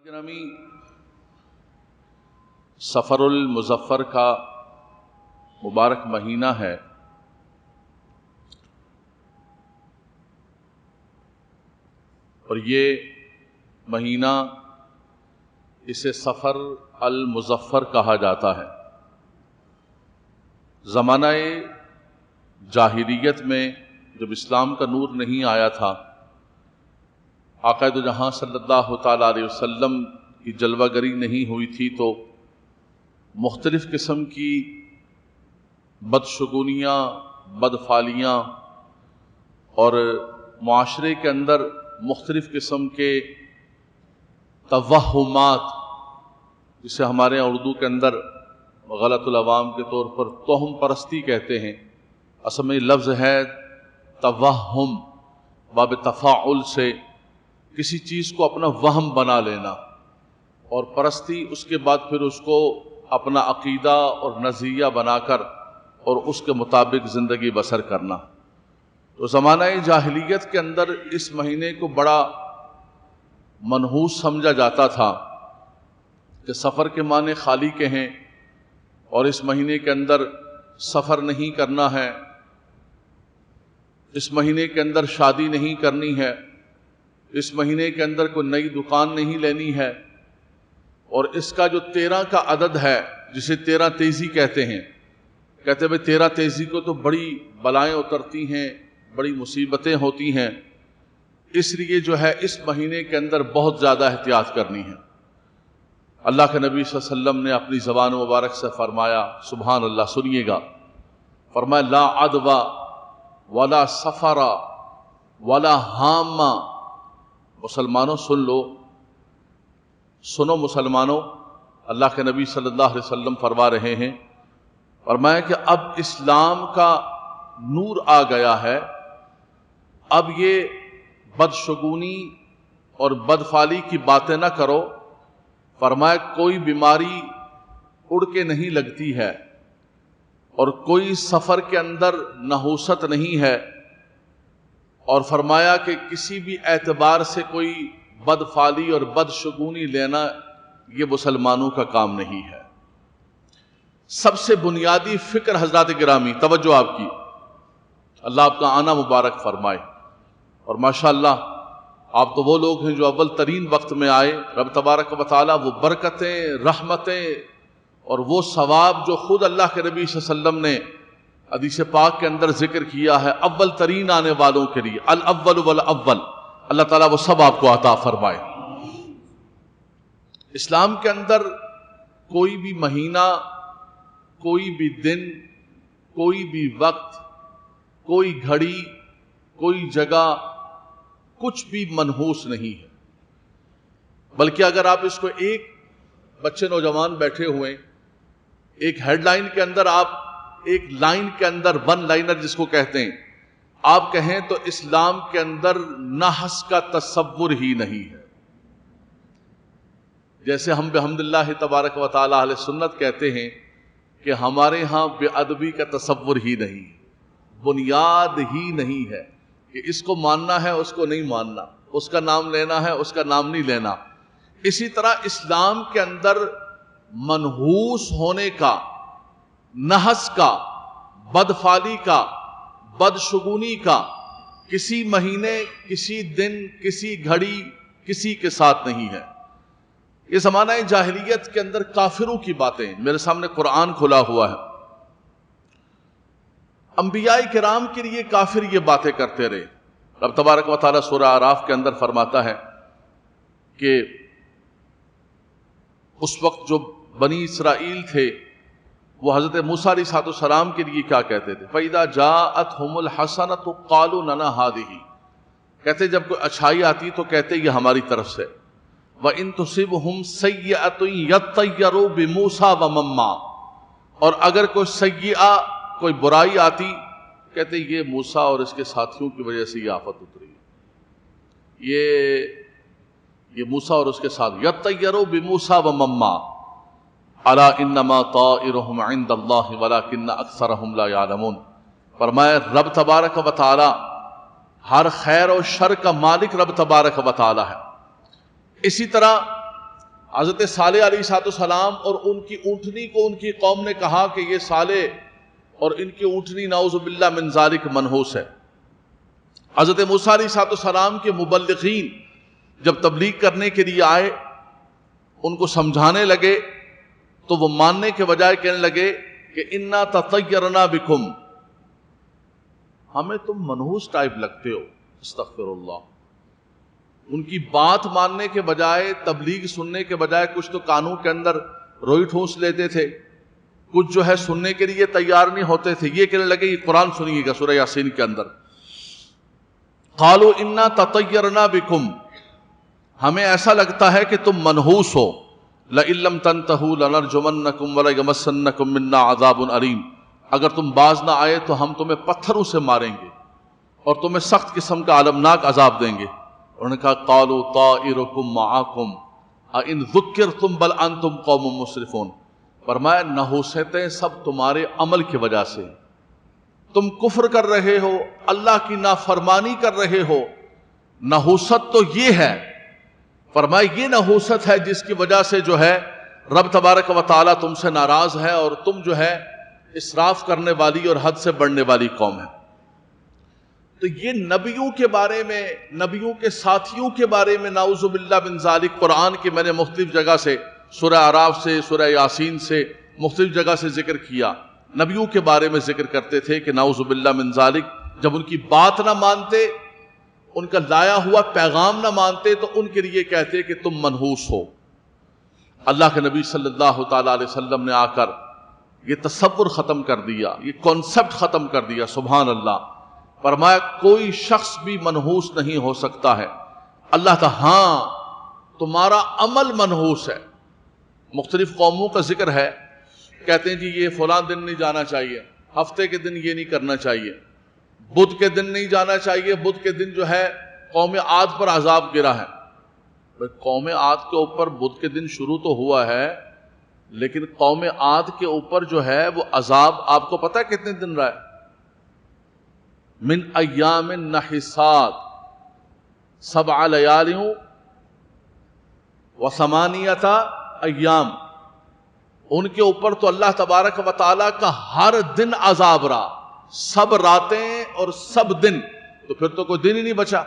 گرامی، سفر المظفر کا مبارک مہینہ ہے۔ اور یہ مہینہ اسے سفر المظفر کہا جاتا ہے۔ زمانہ جاہلیت میں جب اسلام کا نور نہیں آیا تھا، آقا دو جہاں صلی اللہ تعالیٰ علیہ وسلم کی جلوہ گری نہیں ہوئی تھی، تو مختلف قسم کی بدشگونیاں، بدفعالیاں اور معاشرے کے اندر مختلف قسم کے توہمات، جسے ہمارے اردو کے اندر غلط العوام کے طور پر توہم پرستی کہتے ہیں، اصل میں لفظ ہے توہم، باب تفاعل سے کسی چیز کو اپنا وہم بنا لینا، اور پرستی اس کے بعد پھر اس کو اپنا عقیدہ اور نظریہ بنا کر اور اس کے مطابق زندگی بسر کرنا۔ تو زمانہ جاہلیت کے اندر اس مہینے کو بڑا منحوس سمجھا جاتا تھا کہ سفر کے معنی خالی کے ہیں، اور اس مہینے کے اندر سفر نہیں کرنا ہے، اس مہینے کے اندر شادی نہیں کرنی ہے، اس مہینے کے اندر کوئی نئی دکان نہیں لینی ہے، اور اس کا جو 13 کا عدد ہے جسے 13 تیزی کہتے ہیں، کہتے ہیں 13 تیزی کو تو بڑی بلائیں اترتی ہیں، بڑی مصیبتیں ہوتی ہیں، اس لیے جو ہے اس مہینے کے اندر بہت زیادہ احتیاط کرنی ہے۔ اللہ کے نبی صلی اللہ علیہ وسلم نے اپنی زبان مبارک سے فرمایا، سبحان اللہ، سنیے گا، فرمایا لا عدوى ولا سفر ولا حامہ۔ مسلمانوں سن لو، سنو مسلمانوں، اللہ کے نبی صلی اللہ علیہ وسلم فرما رہے ہیں، فرمایا کہ اب اسلام کا نور آ گیا ہے، اب یہ بدشگونی اور بدفعالی کی باتیں نہ کرو۔ فرمایا کوئی بیماری اڑ کے نہیں لگتی ہے، اور کوئی سفر کے اندر نحوست نہیں ہے، اور فرمایا کہ کسی بھی اعتبار سے کوئی بدفعالی اور بدشگونی لینا یہ مسلمانوں کا کام نہیں ہے۔ سب سے بنیادی فکر حضرات گرامی، توجہ آپ کی، اللہ آپ کا آنا مبارک فرمائے، اور ماشاءاللہ آپ تو وہ لوگ ہیں جو اول ترین وقت میں آئے۔ رب تبارک و تعالیٰ وہ برکتیں، رحمتیں اور وہ ثواب جو خود اللہ کے نبی صلی اللہ علیہ وسلم نے حدیث پاک کے اندر ذکر کیا ہے اول ترین آنے والوں کے لیے، الاول والاول، اللہ تعالیٰ وہ سب آپ کو عطا فرمائے۔ اسلام کے اندر کوئی بھی مہینہ، کوئی بھی دن، کوئی بھی وقت، کوئی گھڑی، کوئی جگہ، کچھ بھی منحوس نہیں ہے، بلکہ اگر آپ اس کو ایک بچے نوجوان بیٹھے ہوئے ایک ہیڈ لائن کے اندر، آپ ایک لائن کے اندر، ون لائنر جس کو کہتے ہیں، آپ کہیں تو اسلام کے اندر نحس کا تصور ہی نہیں ہے۔ جیسے ہم بحمداللہ تبارک و تعالی اہل سنت کہتے ہیں کہ ہمارے ہاں بے ادبی کا تصور ہی نہیں، بنیاد ہی نہیں ہے کہ اس کو ماننا ہے، اس کو نہیں ماننا، اس کا نام لینا ہے، اس کا نام نہیں لینا۔ اسی طرح اسلام کے اندر منحوس ہونے کا، نحس کا، بدفعالی کا، بدشگونی کا کسی مہینے، کسی دن، کسی گھڑی، کسی کے ساتھ نہیں ہے۔ یہ زمانہ جاہلیت کے اندر کافروں کی باتیں، میرے سامنے قرآن کھلا ہوا ہے، انبیاء کرام کے لیے کافر یہ باتیں کرتے رہے۔ رب تبارک و تعالیٰ سورہ اعراف کے اندر فرماتا ہے کہ اس وقت جو بنی اسرائیل تھے وہ حضرت موسیٰ علیہ السلام کے لیے کیا کہتے تھے؟ فَإِذَا جَاءَتْهُمُ الْحَسَنَةُ قَالُوا لَنَا هَٰذِهِ، کہتے جب کوئی اچھائی آتی تو کہتے یہ ہماری طرف سے۔ وَإِن تُصِبْهُمْ سَيِّئَةٌ يَطَّيَّرُوا بِمُوسَىٰ وَمَن مَّعَهُ، اور اگر کوئی سیئہ، کوئی برائی آتی، کہتے یہ موسیٰ اور اس کے ساتھیوں کی وجہ سے یہ آفت اتری ہے، یہ موسیٰ اور اس کے ساتھ، يَطَّيَّرُوا بِمُوسَىٰ وَمَن مَّعَهُ الا انما طائرهم عند اللہ ولکن اکثرهم لا یعلمون۔ فرمایا رب تبارک و تعالی ہر خیر و شر کا مالک رب تبارک و تعالی ہے۔ اسی طرح حضرت صالح علیہ السلام اور ان کی اونٹنی کو ان کی قوم نے کہا کہ یہ صالح اور ان کی اونٹنی نعوذ باللہ من ذالک منحوس ہے۔ حضرت موسیٰ علیہ السلام کے مبلغین جب تبلیغ کرنے کے لیے آئے، ان کو سمجھانے لگے تو وہ ماننے کے بجائے کہنے لگے کہ انا تطیرنا بکم، ہمیں تم منحوس ٹائپ لگتے ہو، استغفر اللہ۔ ان کی بات ماننے کے بجائے، تبلیغ سننے کے بجائے کچھ تو کانوں کے اندر روئی ٹھونس لیتے تھے، کچھ جو ہے سننے کے لیے تیار نہیں ہوتے تھے۔ یہ کہنے لگے یہ قرآن سنیے گا سورہ یاسین کے اندر، قالوا انا تطیرنا بکم، ہمیں ایسا لگتا ہے کہ تم منحوس ہو، لئن لم تنتہوا لنرجمنکم وليمسنکم منا عذاب علیم، اگر تم باز نہ آئے تو ہم تمہیں پتھروں سے ماریں گے اور تمہیں سخت قسم کا المناک عذاب دیں گے۔ انہوں نے کہا قالوا طائرکم معکم ان ذکرتم بل انتم قوم مسرفون، فرمایا نحوستیں سب تمہارے عمل کی وجہ سے، تم کفر کر رہے ہو، اللہ کی نافرمانی کر رہے ہو، نحوست تو یہ ہے۔ فرمایا یہ نحوست ہے جس کی وجہ سے جو ہے رب تبارک و تعالیٰ تم سے ناراض ہے اور تم جو ہے اسراف کرنے والی اور حد سے بڑھنے والی قوم ہے۔ تو یہ نبیوں کے بارے میں، نبیوں کے ساتھیوں کے بارے میں نعوذ باللہ من ذالک قرآن کی میں نے مختلف جگہ سے، سورہ اعراف سے، سورہ یاسین سے، مختلف جگہ سے ذکر کیا۔ نبیوں کے بارے میں ذکر کرتے تھے کہ نعوذ باللہ من ذالک جب ان کی بات نہ مانتے، ان کا لایا ہوا پیغام نہ مانتے تو ان کے لیے کہتے کہ تم منحوس ہو۔ اللہ کے نبی صلی اللہ تعالیٰ علیہ وسلم نے آ کر یہ تصور ختم کر دیا، یہ کانسیپٹ ختم کر دیا، سبحان اللہ۔ فرمایا کوئی شخص بھی منحوس نہیں ہو سکتا ہے، اللہ تعالیٰ ہاں تمہارا عمل منحوس ہے۔ مختلف قوموں کا ذکر ہے، کہتے ہیں جی یہ فلاں دن نہیں جانا چاہیے، ہفتے کے دن یہ نہیں کرنا چاہیے، بدھ کے دن نہیں جانا چاہیے، بدھ کے دن جو ہے قوم عاد پر عذاب گرا ہے۔ قوم عاد کے اوپر بدھ کے دن شروع تو ہوا ہے، لیکن قوم عاد کے اوپر جو ہے وہ عذاب آپ کو پتہ ہے کتنے دن رہا ہے؟ من ایام نحسات 7 لیال و 8 ایام، ان کے اوپر تو اللہ تبارک و تعالیٰ کا ہر دن عذاب رہا، سب راتیں اور سب دن، تو پھر تو کوئی دن ہی نہیں بچا،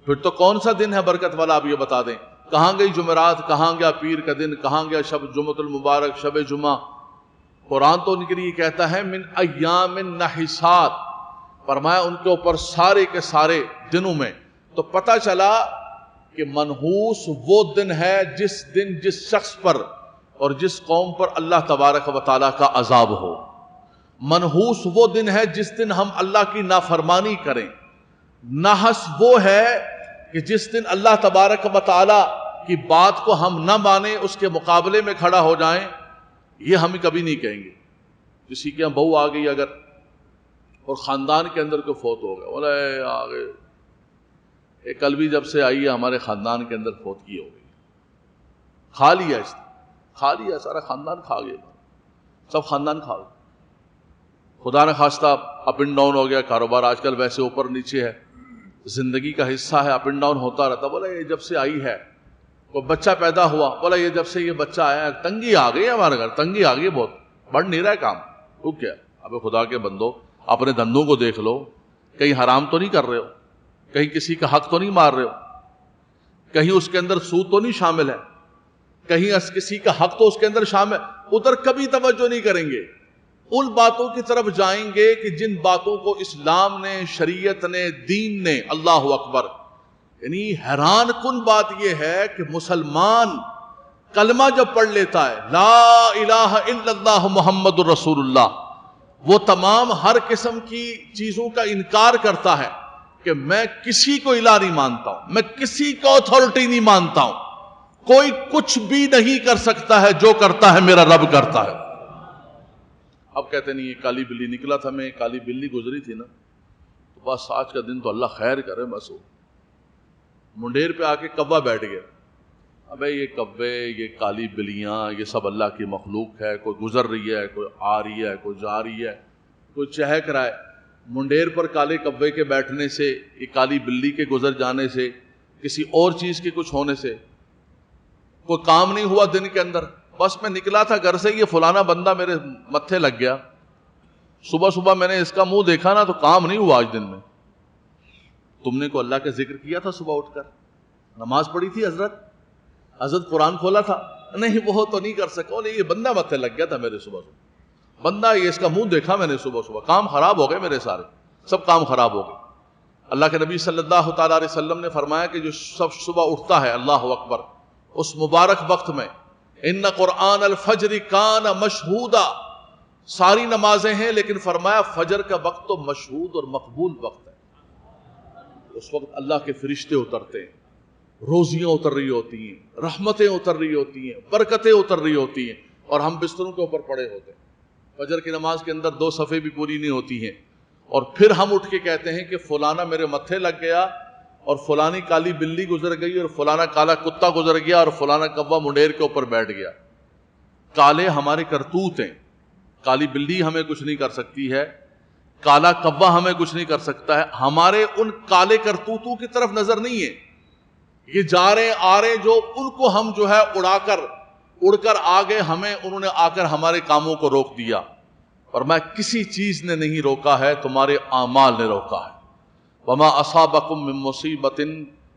پھر تو کون سا دن ہے برکت والا؟ آپ یہ بتا دیں، کہاں گئی جمعرات، کہاں گیا پیر کا دن، کہاں گیا شب جمعۃ المبارک، شب جمعہ؟ قرآن تو ان کے لیے کہتا ہے من ایام نحسات، فرمایا ان کے اوپر سارے کے سارے دنوں میں۔ تو پتہ چلا کہ منحوس وہ دن ہے جس دن جس شخص پر اور جس قوم پر اللہ تبارک و تعالیٰ کا عذاب ہو۔ منحوس وہ دن ہے جس دن ہم اللہ کی نافرمانی کریں۔ نحس وہ ہے کہ جس دن اللہ تبارک و تعالیٰ کی بات کو ہم نہ مانیں، اس کے مقابلے میں کھڑا ہو جائیں، یہ ہم کبھی نہیں کہیں گے۔ کسی کے یہاں بہو آ گئی اگر اور خاندان کے اندر کوئی فوت ہو گیا، بولے آگے ایک کل بھی جب سے آئی ہے ہمارے خاندان کے اندر فوت کی ہو گئی، کھا لیا اس نے، کھا لیا، سارا خاندان کھا گیا، سب خاندان کھا گیا، خدا نہ خواستہ اپ اینڈ ڈاؤن ہو گیا کاروبار، آج کل ویسے اوپر نیچے ہے، زندگی کا حصہ ہے، اپ اینڈ ڈاؤن ہوتا رہتا۔ بولا یہ جب سے آئی ہے، کوئی بچہ پیدا ہوا، بولا یہ جب سے یہ بچہ آیا ہے تنگی آ گئی ہے ہمارے گھر، تنگی آ گئی، بہت بڑھ نہیں رہا ہے کام۔ تو کیا؟ اب خدا کے بندو اپنے دھندوں کو دیکھ لو، کہیں حرام تو نہیں کر رہے ہو، کہیں کسی کا حق تو نہیں مار رہے ہو، کہیں اس کے اندر سود تو نہیں شامل ہے، کہیں کسی کا حق تو اس کے اندر شامل، ادھر کبھی توجہ نہیں کریں گے، ان باتوں کی طرف جائیں گے کہ جن باتوں کو اسلام نے، شریعت نے، دین نے، اللہ اکبر۔ یعنی حیران کن بات یہ ہے کہ مسلمان کلمہ جب پڑھ لیتا ہے لا الہ الا اللہ محمد الرسول اللہ، وہ تمام ہر قسم کی چیزوں کا انکار کرتا ہے کہ میں کسی کو الہ نہیں مانتا ہوں، میں کسی کو اتھارٹی نہیں مانتا ہوں، کوئی کچھ بھی نہیں کر سکتا ہے، جو کرتا ہے میرا رب کرتا ہے۔ اب کہتے نہیں یہ کالی بلی نکلا تھا، میں کالی بلی گزری تھی نا، تو بس آج کا دن تو اللہ خیر کرے، بس وہ منڈیر پہ آ کے کوا بیٹھ گیا۔ ابے یہ کوے، یہ کالی بلیاں، یہ سب اللہ کی مخلوق ہے، کوئی گزر رہی ہے، کوئی آ رہی ہے، کوئی جا رہی ہے، کوئی چہک رہا ہے۔ منڈیر پر کالے کوے کے بیٹھنے سے، یہ کالی بلی کے گزر جانے سے، کسی اور چیز کے کچھ ہونے سے کوئی کام نہیں ہوا دن کے اندر، بس میں نکلا تھا گھر سے، یہ فلانا بندہ میرے متھے لگ گیا، صبح صبح میں نے اس کا منہ دیکھا نا تو کام نہیں ہوا آج دن میں۔ تم نے کو اللہ کا ذکر کیا تھا صبح اٹھ کر؟ نماز پڑھی تھی حضرت قرآن کھولا تھا؟ نہیں وہ تو نہیں کر سکا، یہ بندہ متھے لگ گیا تھا میرے صبح صبح، بندہ یہ اس کا منہ دیکھا میں نے صبح صبح، کام خراب ہو گئے میرے، سارے سب کام خراب ہو گئے۔ اللہ کے نبی صلی اللہ تعالیٰ علیہ وسلم نے فرمایا کہ جو سب صبح اٹھتا ہے اللہ اکبر اس مبارک وقت میں، ان قرآن الفجر کان مشہودا، ساری نمازیں ہیں لیکن فرمایا فجر کا وقت تو مشہود اور مقبول وقت ہے، اس وقت اللہ کے فرشتے اترتے ہیں، روزیاں اتر رہی ہوتی ہیں، رحمتیں اتر رہی ہوتی ہیں، برکتیں اتر رہی ہوتی ہیں، اور ہم بستروں کے اوپر پڑے ہوتے ہیں۔ فجر کی نماز کے اندر 2 صفحے بھی پوری نہیں ہوتی ہیں، اور پھر ہم اٹھ کے کہتے ہیں کہ فلانا میرے متھے لگ گیا، اور فلانی کالی بلی گزر گئی، اور فلانا کالا کتا گزر گیا، اور فلانا کوا منڈیر کے اوپر بیٹھ گیا۔ کالے ہمارے کرتوت ہیں، کالی بلی ہمیں کچھ نہیں کر سکتی ہے، کالا کوا ہمیں کچھ نہیں کر سکتا ہے، ہمارے ان کالے کرتوتوں کی طرف نظر نہیں ہے، یہ جا رہے آ رہے جو ان کو ہم جو ہے اڑ کر آگے، ہمیں انہوں نے آ کر ہمارے کاموں کو روک دیا، اور میں کسی چیز نے نہیں روکا ہے، تمہارے اعمال نے روکا ہے۔ وما اصابکم من مصیبت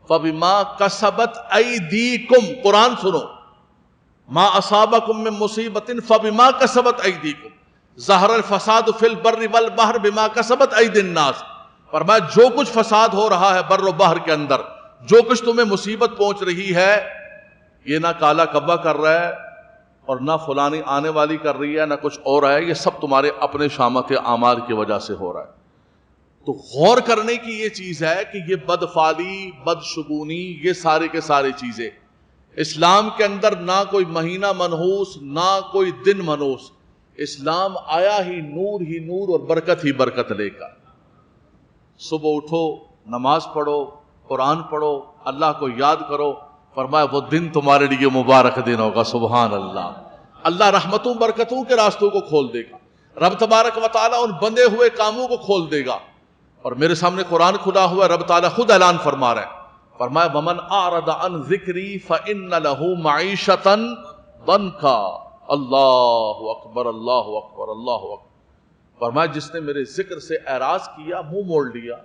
فبما کسبت ایدیکم، قرآن سنو، ما اصابکم من مصیبت فبما کسبت ایدیکم ظہر الفساد فی البر والبحر بما کسبت ایدی الناس، فرمایا جو کچھ فساد ہو رہا ہے بر و بحر کے اندر، جو کچھ تمہیں مصیبت پہنچ رہی ہے، یہ نہ کالا کبا کر رہا ہے اور نہ فلانی آنے والی کر رہی ہے، نہ کچھ اور ہے، یہ سب تمہارے اپنے شامت اعمال کی وجہ سے ہو رہا ہے۔ تو غور کرنے کی یہ چیز ہے کہ یہ بدفعلی، بدشگونی، یہ سارے کے سارے چیزیں اسلام کے اندر نہ کوئی مہینہ منحوس، نہ کوئی دن منحوس، اسلام آیا ہی نور اور برکت ہی برکت لے کر۔ صبح اٹھو، نماز پڑھو، قرآن پڑھو، اللہ کو یاد کرو، فرمایا وہ دن تمہارے لیے مبارک دن ہوگا۔ سبحان اللہ، اللہ رحمتوں برکتوں کے راستوں کو کھول دے گا، رب تبارک و تعالیٰ ان بندے ہوئے کاموں کو کھول دے گا۔ اور میرے سامنے قرآن کھلا ہوا، رب تعالیٰ خود اعلان فرما رہے ہیں، فرمایا وَمَنْ أَعْرَضَ عَنْ ذِكْرِي فَإِنَّ لَهُ مَعِيشَةً ضَنْكَا۔ اللہ اکبر، اللہ اکبر، اللہ اکبر۔ فرمایا جس نے میرے ذکر سے اعراض کیا، منہ موڑ لیا،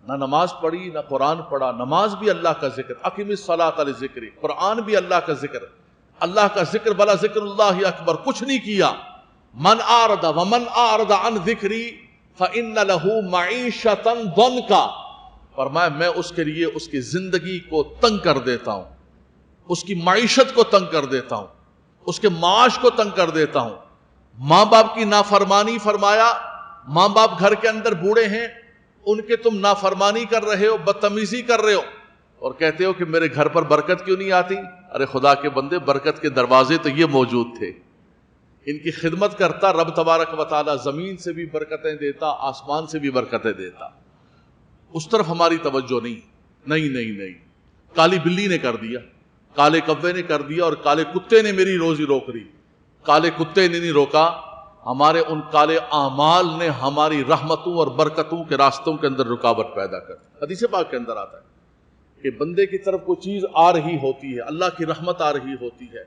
نہ نماز پڑھی نہ قرآن پڑھا، نماز بھی اللہ کا ذکر، اقم الصلاۃ لذکری، قرآن بھی اللہ کا ذکر، اللہ کا ذکر بلا ذکر اللہ اکبر، کچھ نہیں کیا۔ من اعرض ومن اعرض عن ذکری فإن له معیشۃ ضنکا، فرمایا میں اس کے لیے اس کی زندگی کو تنگ کر دیتا ہوں، اس کی معیشت کو تنگ کر دیتا ہوں، اس کے معاش کو تنگ کر دیتا ہوں۔ ماں باپ کی نافرمانی، فرمایا ماں باپ گھر کے اندر بوڑھے ہیں، ان کے تم نافرمانی کر رہے ہو، بدتمیزی کر رہے ہو، اور کہتے ہو کہ میرے گھر پر برکت کیوں نہیں آتی؟ ارے خدا کے بندے، برکت کے دروازے تو یہ موجود تھے، ان کی خدمت کرتا رب تبارک و تعالیٰ زمین سے بھی برکتیں دیتا، آسمان سے بھی برکتیں دیتا، اس طرف ہماری توجہ نہیں۔ کالی بلی نے کر دیا، کالے کوے نے کر دیا، اور کالے کتے نے میری روزی روک لی، کالے کتے نے نہیں روکا، ہمارے ان کالے اعمال نے ہماری رحمتوں اور برکتوں کے راستوں کے اندر رکاوٹ پیدا کر دی۔ حدیث پاک کے اندر آتا ہے کہ بندے کی طرف کوئی چیز آ رہی ہوتی ہے، اللہ کی رحمت آ رہی ہوتی ہے،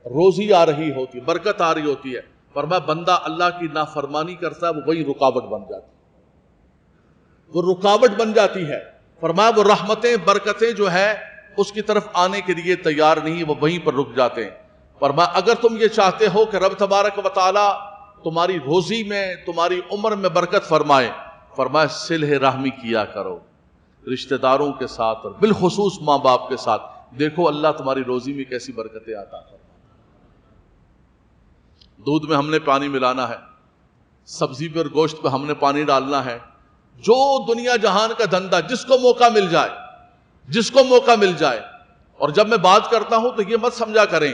روزی آ رہی ہوتی ہے، برکت آ رہی ہوتی ہے، فرمایا بندہ اللہ کی نافرمانی کرتا ہے، وہ وہی رکاوٹ بن جاتی ہے، وہ رکاوٹ بن جاتی ہے، فرمایا وہ رحمتیں برکتیں جو ہے اس کی طرف آنے کے لیے تیار نہیں، وہ وہیں پر رک جاتے ہیں۔ فرمایا اگر تم یہ چاہتے ہو کہ رب تبارک و تعالیٰ تمہاری روزی میں، تمہاری عمر میں برکت فرمائے، فرمایا صلہ رحمی کیا کرو رشتہ داروں کے ساتھ، اور بالخصوص ماں باپ کے ساتھ، دیکھو اللہ تمہاری روزی میں کیسی برکتیں عطا فرمائے۔ دودھ میں ہم نے پانی ملانا ہے، سبزی پہ اور گوشت پہ ہم نے پانی ڈالنا ہے، جو دنیا جہان کا دھندا، جس کو موقع مل جائے۔ اور جب میں بات کرتا ہوں تو یہ مت سمجھا کریں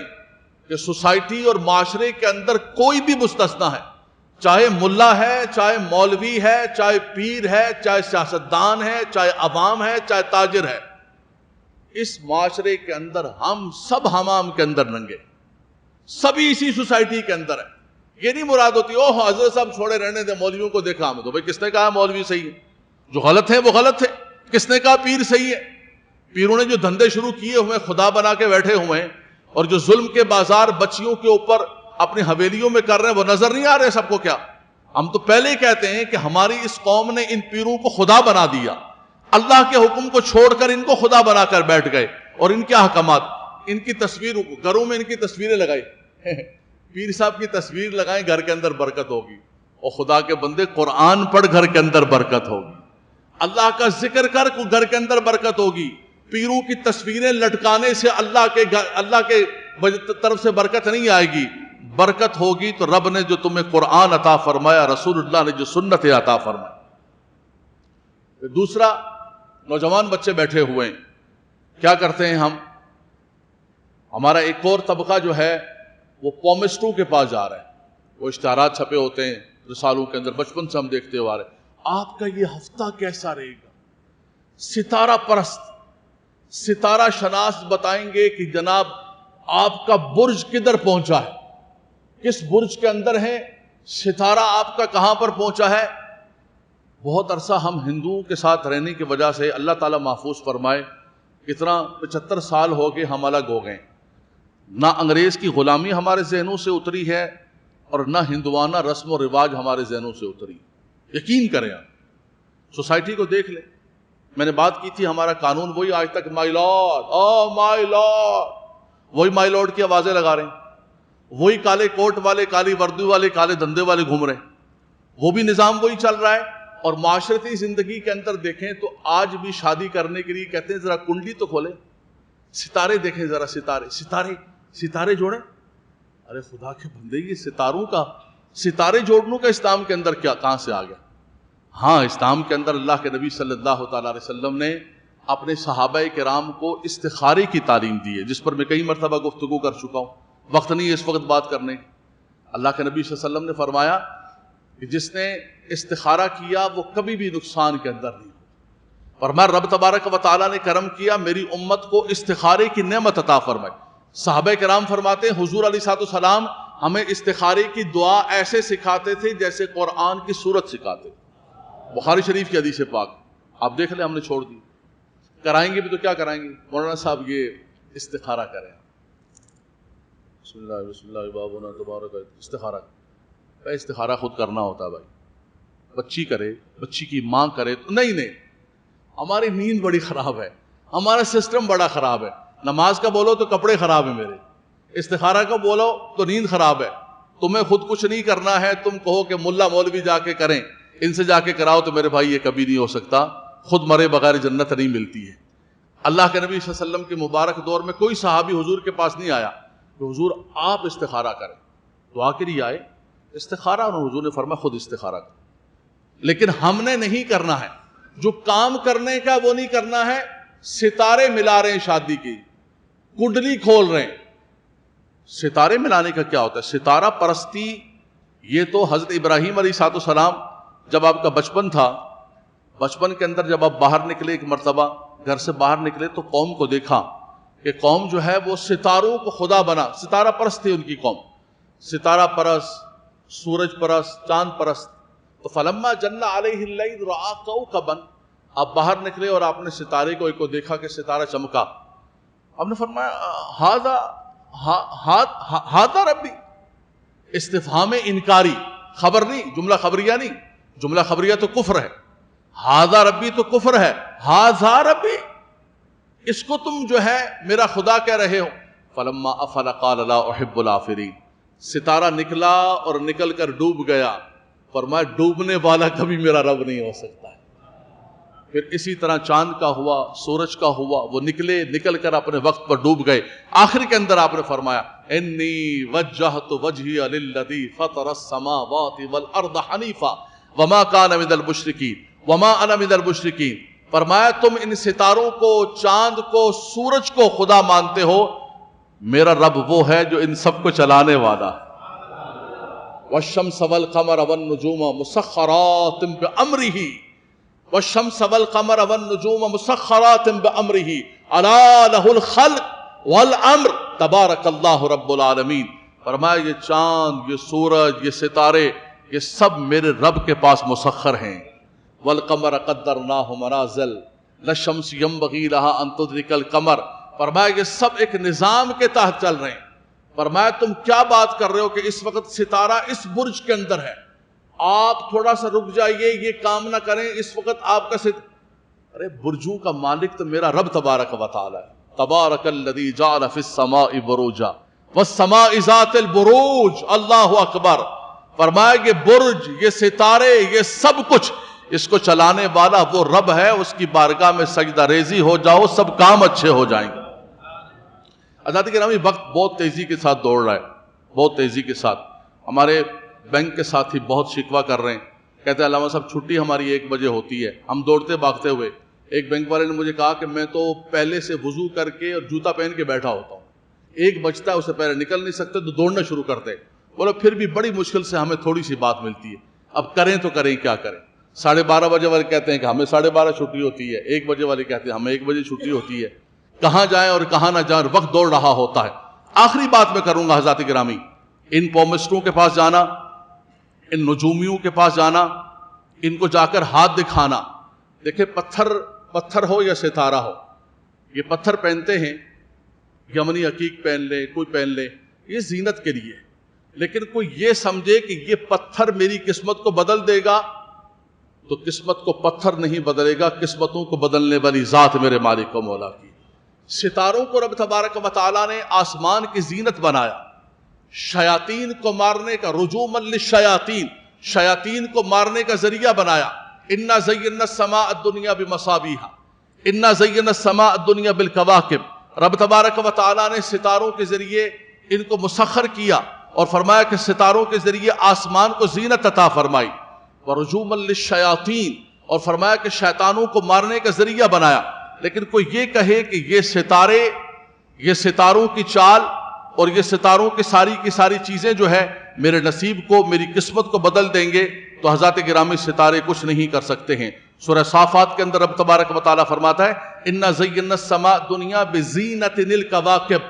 کہ سوسائٹی اور معاشرے کے اندر کوئی بھی مستثنا ہے، چاہے ملا ہے، چاہے مولوی ہے، چاہے پیر ہے، چاہے سیاستدان ہے، چاہے عوام ہے، چاہے تاجر ہے، اس معاشرے کے اندر ہم سب حمام کے اندر ننگے، سبھی اسی سوسائٹی کے اندر ہے۔ یہ نہیں مراد ہوتی اوہ حضرت صاحب چھوڑے رہنے دے، مولویوں کو دیکھا ہم تو بھائی کس نے کہا مولوی صحیح ہے؟ جو غلط ہے وہ غلط ہے، کس نے کہا پیر صحیح ہے؟ پیروں نے جو دھندے شروع کیے ہوئے خدا بنا کے بیٹھے ہوئے ہیں، اور جو ظلم کے بازار بچیوں کے اوپر اپنی حویلیوں میں کر رہے ہیں، وہ نظر نہیں آ رہے سب کو کیا؟ ہم تو پہلے ہی کہتے ہیں کہ ہماری اس قوم نے ان پیروں کو خدا بنا دیا، اللہ کے حکم کو چھوڑ کر ان کو خدا بنا کر بیٹھ گئے، اور ان کے احکامات، ان کی تصویر، گھروں میں ان کی تصویریں لگائی پیر صاحب کی تصویر لگائیں گھر کے اندر برکت ہوگی، اور خدا کے بندے قرآن پڑھ گھر کے اندر برکت ہوگی، اللہ کا ذکر کر گھر کے اندر برکت ہوگی۔ پیروں کی تصویریں لٹکانے سے اللہ کے طرف سے برکت نہیں آئے گی، برکت ہوگی تو رب نے جو تمہیں قرآن عطا فرمایا، رسول اللہ نے جو سنت عطا فرمایا۔ دوسرا، نوجوان بچے بیٹھے ہوئے ہیں، کیا کرتے ہیں ہمارا ایک اور طبقہ جو ہے وہ پومسٹوں کے پاس جا رہا ہے، وہ اشتہارات چھپے ہوتے ہیں رسالوں کے اندر، بچپن سے ہم دیکھتے ہوئے آ رہے ہیں، آپ کا یہ ہفتہ کیسا رہے گا؟ ستارہ پرست، ستارہ شناس بتائیں گے کہ جناب آپ کا برج کدھر پہنچا ہے، کس برج کے اندر ہے، ستارہ آپ کا کہاں پر پہنچا ہے۔ بہت عرصہ ہم ہندوؤں کے ساتھ رہنے کی وجہ سے اللہ تعالیٰ محفوظ فرمائے، کتنا 75 سال ہو گئے ہم الگ ہو گئے، نہ انگریز کی غلامی ہمارے ذہنوں سے اتری ہے اور نہ ہندوانہ رسم و رواج ہمارے ذہنوں سے اتری۔ یقین کریں آپ سوسائٹی کو دیکھ لیں، میں نے بات کی تھی ہمارا قانون وہی آج تک مائی لارڈ، او مائی لارڈ، وہی مائی لارڈ کی آوازیں لگا رہے ہیں، وہی کالے کوٹ والے، کالی وردی والے، کالے دھندے والے گھوم رہے ہیں، وہ بھی نظام وہی چل رہا ہے۔ اور معاشرتی زندگی کے اندر دیکھیں تو آج بھی شادی کرنے کے لیے کہتے ہیں ذرا کنڈلی تو کھولیں، ستارے دیکھیں ذرا، ستارے جوڑیں۔ ارے خدا کے بندے، یہ ستارے جوڑنے کا اسلام کے اندر کہاں سے آ گیا؟ ہاں، اسلام کے اندر اللہ کے نبی صلی اللہ تعالیٰ علیہ وسلم نے اپنے صحابہ کرام کو استخارے کی تعلیم دی ہے، جس پر میں کئی مرتبہ گفتگو کر چکا ہوں، وقت نہیں ہے اس وقت بات کرنے۔ اللہ کے نبی صلی اللہ علیہ وسلم نے فرمایا کہ جس نے استخارہ کیا وہ کبھی بھی نقصان کے اندر نہیں ہو، فرمایا رب تبارک و تعالیٰ نے کرم کیا، میری امت کو استخارے کی نعمت عطا فرمائی۔ صحابہ کرام فرماتے ہیں حضور علیہ الصلوۃ والسلام ہمیں استخارے کی دعا ایسے سکھاتے تھے جیسے قرآن کی سورت سکھاتے، بخاری شریف کی حدیث پاک، آپ دیکھ لیں، ہم نے چھوڑ دی۔ کرائیں گے بھی تو کیا کرائیں گے؟ مولانا صاحب یہ استخارہ کریں، بسم اللہ بابنا تبارک، استخارہ خود کرنا ہوتا ہے بھائی، بچی کرے، بچی کی ماں کرے تو نہیں، ہماری نیند بڑی خراب ہے، ہمارا سسٹم بڑا خراب ہے، نماز کا بولو تو کپڑے خراب ہیں میرے، استخارہ کا بولو تو نیند خراب ہے، تمہیں خود کچھ نہیں کرنا ہے، تم کہو کہ ملا مولوی جا کے کریں، ان سے جا کے کراؤ، تو میرے بھائی یہ کبھی نہیں ہو سکتا، خود مرے بغیر جنت نہیں ملتی ہے۔ اللہ کے نبی صلی اللہ علیہ وسلم کے مبارک دور میں کوئی صحابی حضور کے پاس نہیں آیا کہ حضور آپ استخارہ کریں، دعا کے لیے آئے استخارہ، اور حضور نے فرمایا خود استخارہ کریں۔ لیکن ہم نے نہیں کرنا ہے، جو کام کرنے کا وہ نہیں کرنا ہے، ستارے ملا رہے ہیں شادی کی، کنڈلی کھول رہے ہیں۔ ستارے ملانے کا کیا ہوتا ہے؟ ستارہ پرستی، یہ تو حضرت ابراہیم علیہ السلام جب آپ کا بچپن تھا، بچپن کے اندر جب آپ باہر نکلے، ایک مرتبہ گھر سے باہر نکلے تو قوم کو دیکھا کہ قوم جو ہے وہ ستاروں کو خدا بنا، ستارہ پرست تھی ان کی قوم، ستارہ پرست، سورج پرست، چاند پرست۔ تو فلما جن علیہ اللیل رأى کوکبا، آپ باہر نکلے اور آپ نے ستارے کو ایک کو دیکھا کہ ستارہ چمکا، آپ نے فرمایا ھذا ربی، استفہام انکاری، خبر نہیں، جملہ خبریہ نہیں، جملہ خبریہ تو کفر ہے، ھذا ربی تو کفر ہے، ھذا ربی، اس کو تم جو ہے میرا خدا کہہ رہے ہو۔ فلما افل قال لا احب الافرین، ستارہ نکلا اور نکل کر ڈوب گیا، فرمایا ڈوبنے والا کبھی میرا رب نہیں ہو سکتا ہے۔ پھر اسی طرح چاند کا ہوا، سورج کا ہوا، وہ نکل کر اپنے وقت پر ڈوب گئے۔ آخر کے اندر آپ نے فرمایا انی وجہت وجہی للذی فطر السماوات والارض حنیفا وما کان من المشرکین وما انا من المشرکین، فرمایا تم ان ستاروں کو، چاند کو، سورج کو خدا مانتے ہو، میرا رب وہ ہے جو ان سب کو چلانے والا ہے۔ والشمس والقمر والنجوم مسخرات بأمرہ، والشمس والقمر والنجوم مسخرات بأمرہ الا لہ الخلق والامر تبارک اللہ رب العالمین، فرمایا یہ چاند، یہ سورج، یہ ستارے، یہ سب میرے رب کے پاس مسخر ہیں۔ والقمر قدرناہ منازل لَلشَّمْسِ يَنبَغِي لَهَا أَن تُدْرِكَ الْقَمَرَ. فرمایا یہ سب ایک نظام کے تحت چل رہے ہیں. فرمایا تم کیا بات کر رہے ہو کہ اس وقت ستارہ اس برج کے اندر ہے, آپ تھوڑا سا رک جائیے, یہ کام نہ کریں, اس وقت آپ کا ارے برجوں کا مالک تو میرا رب تبارک و تعالی ہے. تبارک الذی جعل فی السماء بروجا والسماء ذات البروج. اللہ اکبر. فرمایا یہ برج, یہ ستارے, یہ سب کچھ اس کو چلانے والا وہ رب ہے. اس کی بارگاہ میں سجدہ ریزی ہو جاؤ, سب کام اچھے ہو جائیں گے. حضرات گرامی, وقت بہت تیزی کے ساتھ دوڑ رہا ہے, بہت تیزی کے ساتھ. ہمارے بینک کے ساتھی بہت شکوہ کر رہے ہیں, کہتے ہیں علامہ صاحب چھٹی ہماری 1 بجے ہوتی ہے, ہم دوڑتے بھاگتے ہوئے. ایک بینک والے نے مجھے کہا کہ میں تو پہلے سے وضو کر کے اور جوتا پہن کے بیٹھا ہوتا ہوں, 1 بجتا ہے اسے پہلے نکل نہیں سکتے تو دوڑنا شروع کرتے. بولو پھر بھی بڑی مشکل سے ہمیں تھوڑی سی بات ملتی ہے, اب کریں تو کریں کیا کریں. 12:30 بجے والے کہتے ہیں کہ ہمیں 12:30 چھٹی ہوتی ہے, 1 بجے والے کہتے ہیں ہمیں 1 بجے چھٹی ہوتی ہے. کہاں جائیں اور کہاں نہ جائیں, وقت دوڑ رہا ہوتا ہے. آخری بات میں کروں گا حضرات گرامی, ان پومسٹروں کے پاس جانا, ان نجومیوں کے پاس جانا, ان کو جا کر ہاتھ دکھانا. دیکھیں پتھر ہو یا ستارہ ہو, یہ پتھر پہنتے ہیں, یمنی عقیق پہن لے, کوئی پہن لے, یہ زینت کے لیے. لیکن کوئی یہ سمجھے کہ یہ پتھر میری قسمت کو بدل دے گا, تو قسمت کو پتھر نہیں بدلے گا, قسمتوں کو بدلنے والی ذات میرے مالک و مولا کی. ستاروں کو رب تبارک و تعالیٰ نے آسمان کی زینت بنایا, شیاطین کو مارنے کا, رجوما للشیاطین, شیاطین کو مارنے کا ذریعہ بنایا. انا زینا السماء الدنیا بمصابیح, انا زینا السماء الدنیا بالکواکب. رب تبارک و تعالیٰ نے ستاروں کے ذریعے ان کو مسخر کیا اور فرمایا کہ ستاروں کے ذریعے آسمان کو زینت عطا فرمائی. ورجوما للشیاطین, اور فرمایا کہ شیطانوں کو مارنے کا ذریعہ بنایا. لیکن کوئی یہ کہے کہ یہ ستارے, یہ ستاروں کی چال اور یہ ستاروں کی ساری چیزیں جو ہے میرے نصیب کو, میری قسمت کو بدل دیں گے, تو حضرات گرامی ستارے کچھ نہیں کر سکتے ہیں. سورہ صافات کے اندر رب تبارک و تعالیٰ فرماتا ہے انا زینا السماء الدنیا بزینت للکواکب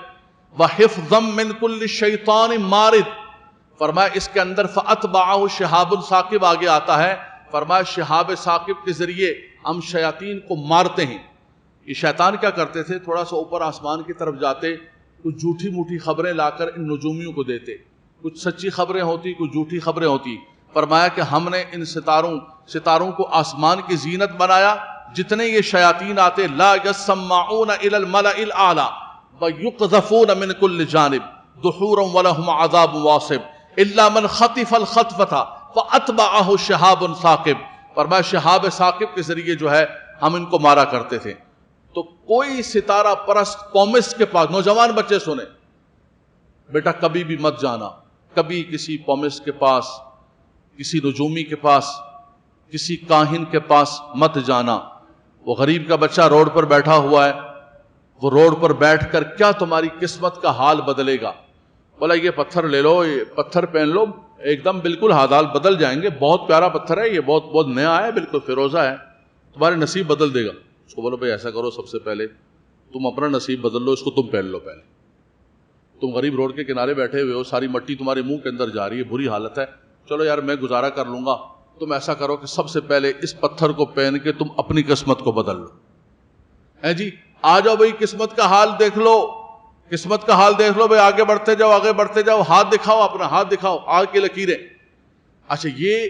وحفظا من کل شیطان مارد. فرمایا اس کے اندر فاتبعہ شہاب ثاقب آگے آتا ہے. فرمایا شہاب ثاقب کے ذریعے ہم شیاطین کو مارتے ہیں. یہ شیطان کیا کرتے تھے, تھوڑا سا اوپر آسمان کی طرف جاتے, کچھ جھوٹی موٹی خبریں لا کر ان نجومیوں کو دیتے, کچھ سچی خبریں ہوتی, کچھ جھوٹی خبریں ہوتی. فرمایا کہ ہم نے ان ستاروں کو آسمان کی زینت بنایا. جتنے یہ شیاطین آتے, لا یسمعون الی الملأ الاعلی ویقذفون من کل جانب دحورا ولہم عذاب واصب الا من خطف الخطفۃ فاتبعہ شہاب ثاقب. فرمایا شہاب ثاقب کے ذریعے جو ہے ہم ان کو مارا کرتے تھے. تو کوئی ستارہ پرست پومس کے پاس, نوجوان بچے سنیں بیٹا, کبھی بھی مت جانا, کبھی کسی پومس کے پاس, کسی نجومی کے پاس, کسی کاہن کے پاس مت جانا. وہ غریب کا بچہ روڈ پر بیٹھا ہوا ہے, وہ روڈ پر بیٹھ کر کیا تمہاری قسمت کا حال بدلے گا. بولا یہ پتھر لے لو, یہ پتھر پہن لو, ایک دم بالکل حالات بدل جائیں گے, بہت پیارا پتھر ہے یہ, بہت نیا ہے, بالکل فیروزہ ہے, تمہارے نصیب بدل دے گا. اس کو بولو بھائی ایسا کرو, سب سے پہلے تم اپنا نصیب بدل لو, اس کو تم پہن لو پہلے. تم غریب روڈ کے کنارے بیٹھے ہوئے ہو, ساری مٹی تمہارے منہ کے اندر جا رہی ہے, بری حالت ہے, چلو یار میں گزارا کر لوں گا. تم ایسا کرو کہ سب سے پہلے اس پتھر کو پہن کے تم اپنی قسمت کو بدل لو. ہے جی, آ جاؤ بھائی, قسمت کا حال دیکھ لو, قسمت کا حال دیکھ لو بھائی, آگے بڑھتے جاؤ, آگے بڑھتے جاؤ, ہاتھ دکھاؤ, اپنا ہاتھ دکھاؤ, آگ کی لکیریں. اچھا یہ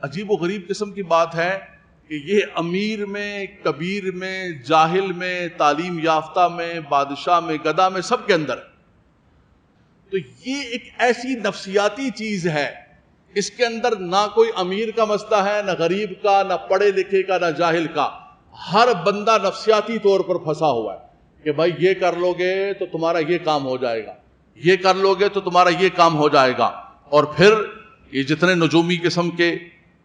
عجیب و غریب قسم کی بات ہے کہ یہ امیر میں, کبیر میں, جاہل میں, تعلیم یافتہ میں, بادشاہ میں, گدھا میں, سب کے اندر. تو یہ ایک ایسی نفسیاتی چیز ہے, اس کے اندر نہ کوئی امیر کا مسئلہ ہے, نہ غریب کا, نہ پڑھے لکھے کا, نہ جاہل کا. ہر بندہ نفسیاتی طور پر پھنسا ہوا ہے کہ بھائی یہ کر لو گے تو تمہارا یہ کام ہو جائے گا, یہ کر لو گے تو تمہارا یہ کام ہو جائے گا. اور پھر یہ جتنے نجومی قسم کے,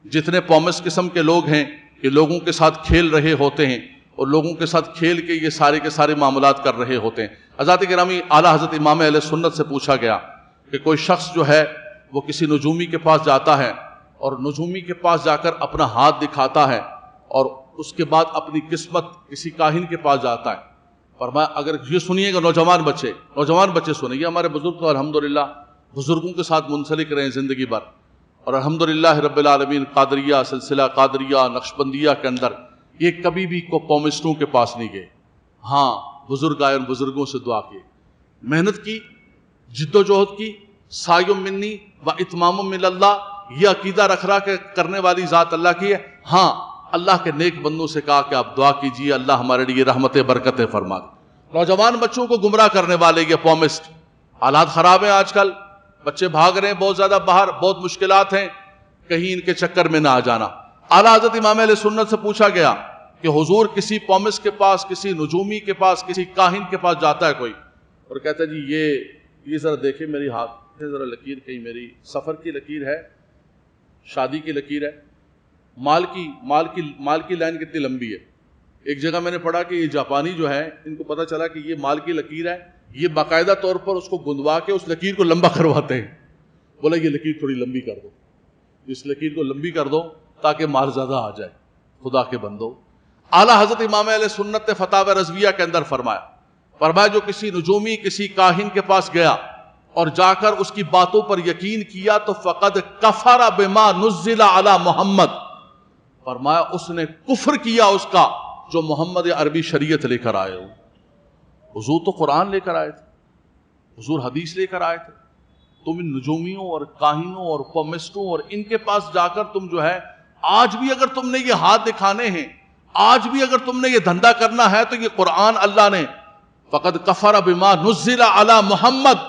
جتنے پومس قسم کے لوگ ہیں, یہ لوگوں کے ساتھ کھیل رہے ہوتے ہیں اور لوگوں کے ساتھ کھیل کے یہ سارے کے سارے معاملات کر رہے ہوتے ہیں. حضرات گرامی, اعلیٰ حضرت امام اہل سنت سے پوچھا گیا کہ کوئی شخص جو ہے وہ کسی نجومی کے پاس جاتا ہے اور نجومی کے پاس جا کر اپنا ہاتھ دکھاتا ہے اور اس کے بعد اپنی قسمت کسی کاہن کے پاس جاتا ہے. فرمایا اگر یہ سنیے گا نوجوان بچے سنیں, یہ ہمارے بزرگ تو الحمدللہ بزرگوں کے ساتھ منسلک رہے زندگی بھر, اور الحمدللہ رب العالمین قادریہ, سلسلہ قادریہ, نقشبندیہ کے اندر یہ کبھی بھی پومسٹوں کے پاس نہیں گئے. ہاں بزرگ آئے، ان بزرگوں سے دعا کی، محنت کی، جد و جہد کی، سعی منی و اتمام من اللہ، یہ عقیدہ رکھ رہا کہ کرنے والی ذات اللہ کی ہے. ہاں اللہ کے نیک بندوں سے کہا کہ آپ دعا کیجئے اللہ ہمارے لیے رحمت برکتیں فرما دے. نوجوان بچوں کو گمراہ کرنے والے یہ پومسٹ. حالات خراب ہیں آج کل، بچے بھاگ رہے ہیں بہت زیادہ باہر، بہت مشکلات ہیں، کہیں ان کے چکر میں نہ آ جانا. اعلیٰ حضرت امام اہل سنت سے پوچھا گیا کہ حضور کسی پومسٹ کے پاس، کسی نجومی کے پاس، کسی کاہن کے پاس جاتا ہے کوئی اور کہتا ہے جی یہ ذرا دیکھیں میری ہاتھ سے ذرا لکیر، کہیں میری سفر کی لکیر ہے، شادی کی لکیر ہے، مال کی لائن کتنی لمبی ہے. ایک جگہ میں نے پڑھا کہ یہ جاپانی جو ہے ان کو پتہ چلا کہ یہ مال کی لکیر ہے، یہ باقاعدہ طور پر اس کو گندوا کے اس لکیر کو لمبا کرواتے ہیں. بولا یہ لکیر تھوڑی لمبی کر دو، اس لکیر کو لمبی کر دو تاکہ مال زیادہ آ جائے. خدا کے بندو، اعلیٰ حضرت امام اہل سنت نے فتاوی رضویہ کے اندر فرمایا جو کسی نجومی، کسی کاہن کے پاس گیا اور جا کر اس کی باتوں پر یقین کیا تو فقد کفر بما نزل علی محمد، فرمایا اس نے کفر کیا اس کا جو محمد عربی شریعت لے کر آئے ہو. حضور تو قرآن لے کر آئے تھے، حضور حدیث لے کر آئے تھے. تم ان نجومیوں اور کاہنوں اور پومسٹوں اور ان کے پاس جا کر تم جو ہے آج بھی اگر تم نے یہ ہاتھ دکھانے ہیں، آج بھی اگر تم نے یہ دھندا کرنا ہے تو یہ قرآن اللہ نے فقد کفر بما نزل علی محمد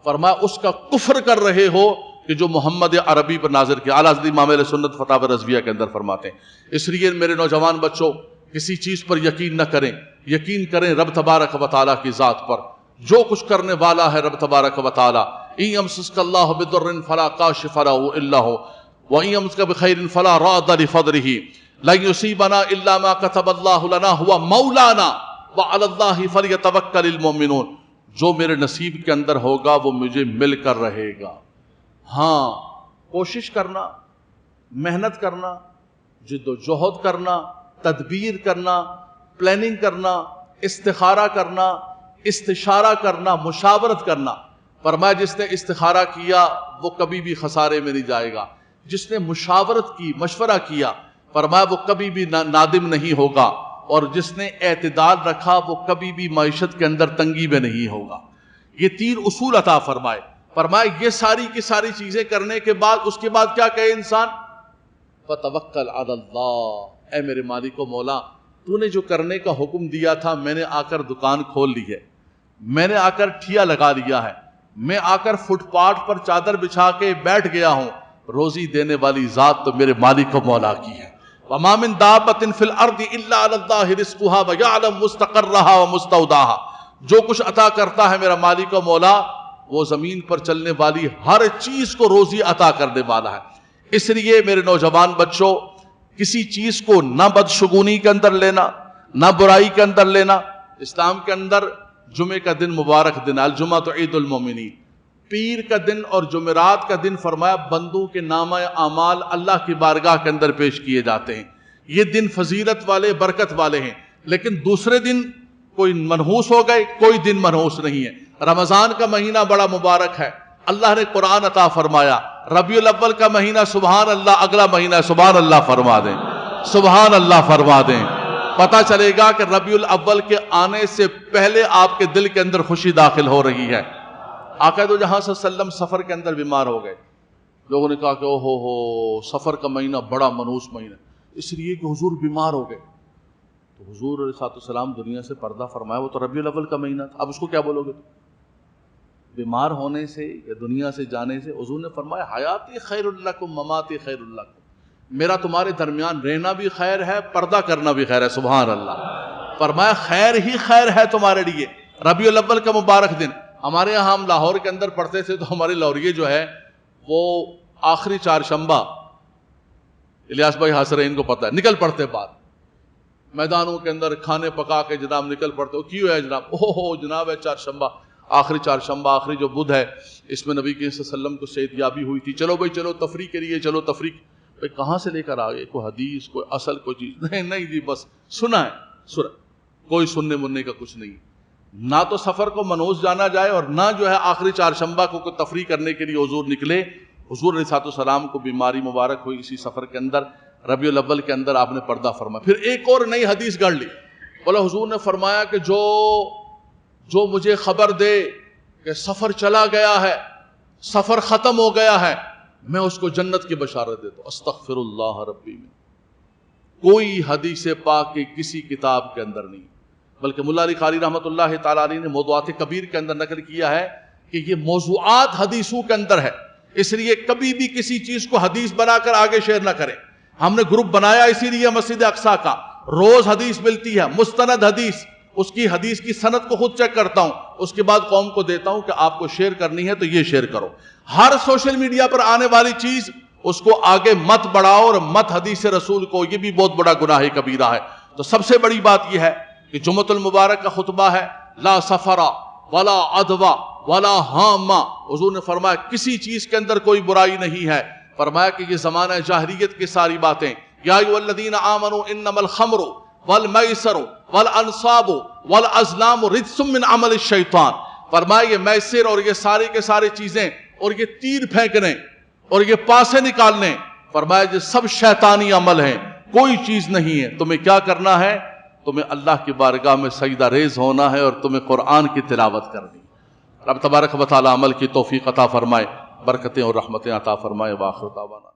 فرمایا اس کا کفر کر رہے ہو کہ جو محمد عربی پر نازل کیا. اعلیٰ حضرت امام اہل سنت فتاوی رضویہ کے اندر فرماتے ہیں. اس لیے میرے نوجوان بچوں کسی چیز پر یقین نہ کریں، یقین کریں رب تبارک و تعالیٰ کی ذات پر. جو کچھ کرنے والا ہے رب تبارک و تعالیٰ. ان یمسسک اللہ بضر فلا کاشف له الا هو وان یمسسک بخیر فلا راد لفضله لن یصیبنا الا ما كتب اللہ لنا هو مولانا وعلی اللہ فلیتوکل المؤمنون. جو میرے نصیب کے اندر ہوگا وہ مجھے مل کر رہے گا. ہاں کوشش کرنا، محنت کرنا، جد و جہد کرنا، تدبیر کرنا، پلاننگ کرنا، استخارہ کرنا، استشارہ کرنا، مشاورت کرنا. فرمایا جس نے استخارہ کیا وہ کبھی بھی خسارے میں نہیں جائے گا. جس نے مشاورت کی، مشورہ کیا، فرمایا وہ کبھی بھی نادم نہیں ہوگا. اور جس نے اعتدال رکھا وہ کبھی بھی معیشت کے اندر تنگی میں نہیں ہوگا. یہ 3 اصول عطا فرمائے. فرمایا یہ ساری کی ساری چیزیں کرنے کے بعد اس کے بعد کیا کہے انسان؟ فَتَوَكَّلْ عَلَى اللَّهِ، اے میرے مالک و مولا تو نے جو کرنے کا حکم دیا تھا میں نے آ کر دکان کھول لی ہے، میں نے آ کر ٹھیا لگا لیا ہے، میں آ کر فٹ پاتھ پر چادر بچھا کے بیٹھ گیا ہوں. روزی دینے والی ذات تو میرے مالک و مولا کی ہے. وَمَا مِن دَابَّةٍ فِي الْأَرْضِ إِلَّا عَلَى اللَّهِ رِزْقُهَا وَيَعْلَمُ مُسْتَقَرَّهَا وَمُسْتَوْدَعَهَا. جو کچھ عطا کرتا ہے میرا مالک و مولا وہ زمین پر چلنے والی ہر چیز کو روزی عطا کرنے والا ہے. اس لیے میرے نوجوان بچوں کسی چیز کو نہ بدشگونی کے اندر لینا، نہ برائی کے اندر لینا. اسلام کے اندر جمعے کا دن مبارک دن، الجمعۃ عید المومنین، پیر کا دن اور جمعرات کا دن فرمایا بندوں کے نامہ اعمال اللہ کی بارگاہ کے اندر پیش کیے جاتے ہیں. یہ دن فضیلت والے، برکت والے ہیں. لیکن دوسرے دن کوئی منحوس ہو گئے، کوئی دن منحوس نہیں ہے. رمضان کا مہینہ بڑا مبارک ہے، اللہ نے قرآن عطا فرمایا. ربیع الاول کا مہینہ سبحان اللہ، اگلا مہینہ سبحان اللہ فرما دیں، سبحان اللہ فرما دیں. پتہ چلے گا کہ ربیع الاول کے آنے سے پہلے آپ کے دل کے اندر خوشی داخل ہو رہی ہے. آقا دو جہاں صلی اللہ علیہ وسلم سفر کے اندر بیمار ہو گئے. لوگوں نے کہا کہ او ہو سفر کا مہینہ بڑا منحوس مہینہ، اس لیے کہ حضور بیمار ہو گئے. تو حضور علیہ السلام دنیا سے پردہ فرمایا، وہ تو ربیع الاول کا مہینہ تھا، اب اس کو کیا بولو گے؟ بیمار ہونے سے یا دنیا سے جانے سے حضور نے فرمایا حیاتی خیر لکم مماتی خیر لکم، میرا تمہارے درمیان رہنا بھی خیر ہے، پردہ کرنا بھی خیر ہے. سبحان اللہ. فرمایا خیر ہی خیر ہے تمہارے لیے. ربیع الاول کا مبارک دن. ہمارے یہاں ہم لاہور کے اندر پڑھتے تھے تو ہمارے لاہوریے جو ہے وہ آخری چہارشنبہ، الیاس بھائی حاضر ہیں ان کو پتہ ہے، نکل پڑتے بعد میدانوں کے اندر کھانے پکا کے جناب نکل پڑتے. کیوں ہے جناب؟ اوہ جناب ہے چہارشنبہ، آخری چہارشنبہ، آخری جو بدھ ہے اس میں نبی کریم صلی اللہ علیہ وسلم کو صحت یابی ہوئی تھی. چلو بھائی چلو تفریح کے لیے چلو تفریح. بھائی کہاں سے لے کر آ گئے؟ کوئی حدیث، کوئی اصل، کوئی چیز نہیں جی، بس سنا ہے، کوئی سننے مننے کا کچھ نہیں. نہ تو سفر کو منحوس جانا جائے اور نہ جو ہے آخری چہارشنبہ کو کوئی تفریح کرنے کے لیے حضور نکلے. حضور علیہ السلام کو بیماری مبارک ہوئی اسی سفر کے اندر. ربیع الاول کے اندر آپ نے پردہ فرمایا۔ پھر ایک اور نئی حدیث گڑھ لی، بولا حضور نے فرمایا کہ جو مجھے خبر دے کہ سفر چلا گیا ہے، سفر ختم ہو گیا ہے، میں اس کو جنت کی بشارت دیتا ہوں۔ استغفر اللہ ربی میں کوئی حدیث پاک کی کسی کتاب کے اندر نہیں، بلکہ ملا علی قاری رحمۃ اللہ تعالیٰ علیہ نے موضوعات کبیر کے اندر نقل کیا ہے کہ یہ موضوعات حدیثوں کے اندر ہے، اس لیے کبھی بھی کسی چیز کو حدیث بنا کر آگے شیئر نہ کریں۔ ہم نے گروپ بنایا اسی لیے مسجد اقصیٰ کا، روز حدیث ملتی ہے، مستند حدیث، اس کی حدیث کی سند کو خود چیک کرتا ہوں، اس کے بعد قوم کو دیتا ہوں کہ آپ کو شیئر کرنی ہے تو یہ شیئر کرو۔ ہر سوشل میڈیا پر آنے والی چیز اس کو آگے مت بڑھاؤ اور مت حدیث رسول کو، یہ بھی بہت بڑا گناہ کبیرہ ہے۔ تو سب سے بڑی بات یہ ہے کہ جمعۃ المبارک کا خطبہ ہے، لا سفرا ولا عدوا ولا ہاما، حضور نے فرمایا کسی چیز کے اندر کوئی برائی نہیں ہے، فرمایا کہ یہ زمانہ جاہلیت کی ساری باتیں، یا ایھا الذین آمنوا انما الخمر والمیسر والانصاب والازلام رجس من عمل الشیطان، فرمایا یہ میسر اور یہ ساری کے ساری چیزیں اور یہ تیر پھینکنے اور یہ پاسے نکالنے، فرمایا یہ سب شیطانی عمل ہیں، کوئی چیز نہیں ہے۔ تمہیں کیا کرنا ہے؟ تمہیں اللہ کی بارگاہ میں سجدہ ریز ہونا ہے اور تمہیں قرآن کی تلاوت کرنی۔ رب تبارک و تعالی عمل کی توفیق عطا فرمائے، برکتیں اور رحمتیں عطا فرمائے۔ وآخر دعوانا